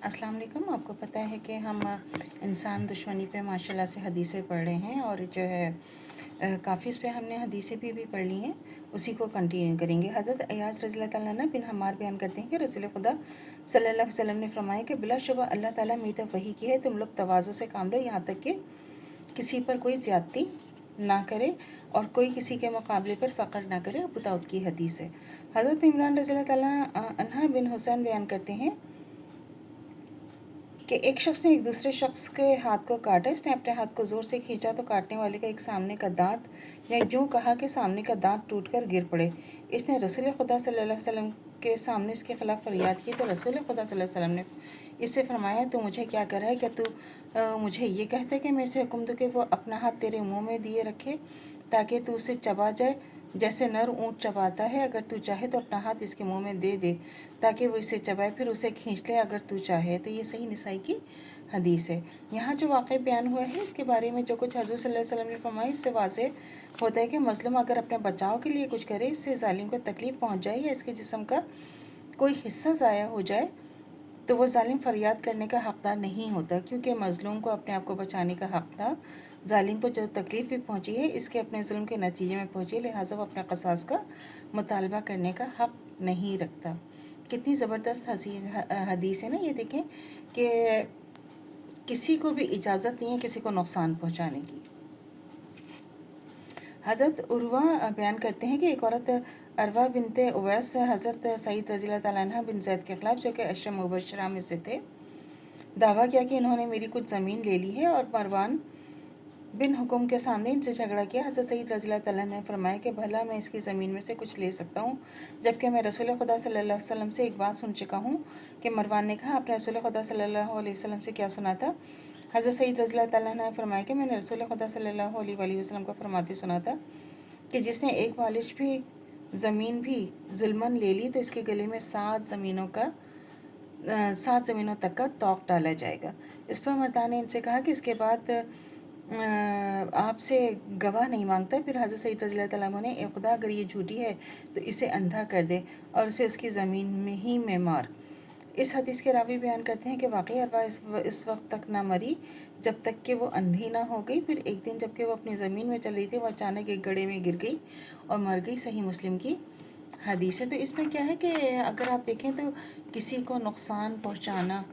अस्सलाम वालेकुम। आपको पता है कि हम इंसान दुश्मनी पे माशाल्लाह से हदीसें पढ़ रहे हैं और जो है काफ़ी उस पर हमने हदीसें भी पढ़ ली हैं, उसी को कंटिन्यू करेंगे। हज़रत अयास रज़ी अल्लाह ताला अन्हु बिन हमार बयान करते हैं कि रसूल खुदा सल्लल्लाहु अलैहि वसल्लम ने फरमाया कि बिलाशुबा अल्लाह ताला मेरी तरफ वही की है, तुम लोग तवाज़ु से काम लो यहाँ तक कि किसी पर कोई ज़्यादती ना करे और कोई किसी के मुकाबले पर फ़ख्र ना करे। अबू दाऊद की हदीस है। हज़रत इमरान रज़ी अल्लाह ताला अन्हा बिन हुसैन बयान करते हैं कि एक शख्स ने एक दूसरे शख्स के हाथ को काटा। इसने अपने हाथ को ज़ोर से खींचा तो काटने वाले का एक सामने का दांत या यूँ कहा कि सामने का दांत टूटकर गिर पड़े। इसने रसूल खुदा सल्लल्लाहु अलैहि वसल्लम के सामने इसके ख़िलाफ़ फरियाद की तो रसूल खुदा सल्लल्लाहु अलैहि वसल्लम ने इससे फरमाया, तू मुझे क्या कर रहा है? क्या तू मुझे ये कहता है कि मैं इसे हुक्म दूँ कि वो अपना हाथ तेरे मुँह में दिए रखे ताकि तू उसे चबा जाए जैसे नर ऊँट चबाता है। अगर तू चाहे तो अपना हाथ इसके मुंह में दे दे ताकि वो इसे चबाए, फिर उसे खींच ले अगर तू चाहे। तो ये सही निसाई की हदीस है। यहाँ जो वाक़ई बयान हुआ है इसके बारे में जो कुछ हज़रत सल्लल्लाहु अलैहि वसल्लम ने फरमाया, इससे वाज़ेह होता है कि मज़लूम अगर अपने बचाव के लिए कुछ करे, इससे ज़ालिम को तकलीफ़ पहुँच जाए या इसके जिस्म का कोई हिस्सा ज़ाया हो जाए तो वो ज़ालिम फरियाद करने का हक़दार नहीं होता, क्योंकि मज़लूम को अपने आप को बचाने का हक़ था। ज़ालिम को जो तकलीफ़ भी पहुँची है इसके अपने ज़ुल्म के नतीजे में पहुँची, लिहाजा वो अपने क़सास का मुतालबा करने का हक़ नहीं रखता। कितनी ज़बरदस्त हदीस है ना। ये देखें कि किसी को भी इजाज़त नहीं है किसी को नुकसान पहुँचाने की। हज़रत उर्वा बयान करते हैं कि एक औरत अरवा बिनते उवैस हज़रत सईद रज़ी अल्लाह ताला अन्हा बिन ज़ैद के ख़िलाफ़, जो कि अशर मुबशरा में से थे, दावा किया कि इन्होंने मेरी कुछ ज़मीन ले ली है और मरवान बिन हुक्म के सामने इनसे झगड़ा किया। हज़रत सईद रज़ी अल्लाह ताला ने फरमाया कि भला मैं इसकी ज़मीन में से कुछ ले सकता हूँ, जबकि मैं रसूल खुदा सल्लल्लाहु अलैहि वसल्लम से एक बात सुन चुका हूँ। कि मरवान ने कहा, आपने रसूल खुदा सल्लल्लाहु अलैहि वसल्लम से क्या सुना था? हज़रत सईद रज़ी अल्लाह ताला ने फरमाया कि मैंने रसूल खुदा सल्लल्लाहु अलैहि वसल्लम को फरमाते सुना था कि जिसने एक बालिश भी ज़मीन भी जुल्मन ले ली तो इसके गले में 7 ज़मीनों तक का तोक डाला जाएगा। इस पर मर्दान ने इनसे कहा कि इसके बाद आपसे गवाह नहीं मांगता। फिर हज़रत सईद रज़ी अल्लाह तआला ने, ए खुदा, अगर ये झूठी है तो इसे अंधा कर दे और उसे उसकी ज़मीन में ही में मार। इस हदीस के रावी बयान करते हैं कि वाकई अरवा इस वक्त तक ना मरी जब तक कि वो अंधी ना हो गई। फिर एक दिन जबकि वो अपनी ज़मीन में चल रही थी, वो अचानक एक गड्ढे में गिर गई और मर गई। सही मुस्लिम की हदीस है। तो इसमें क्या है कि अगर आप देखें तो किसी को नुकसान पहुंचाना,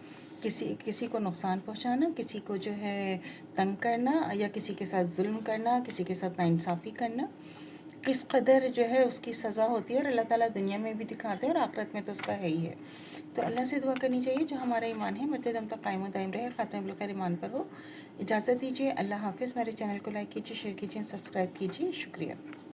किसी को नुकसान पहुंचाना, किसी को जो है तंग करना या किसी के साथ जुल्म करना, किसी के साथ नाइंसाफ़ी करना, किस कदर जो है उसकी सज़ा होती है और अल्लाह ताला दुनिया में भी दिखाते हैं और आखिरत में तो उसका है ही है। तो अल्लाह से दुआ करनी चाहिए जो हमारा ईमान है मरते दम तक कायम दायम रहे, ख़ात्मा बिल ईमान पर हो। इजाज़त दीजिए। अल्लाह हाफ़िज़। मेरे चैनल को लाइक कीजिए, शेयर कीजिए, सब्सक्राइब कीजिए। शुक्रिया।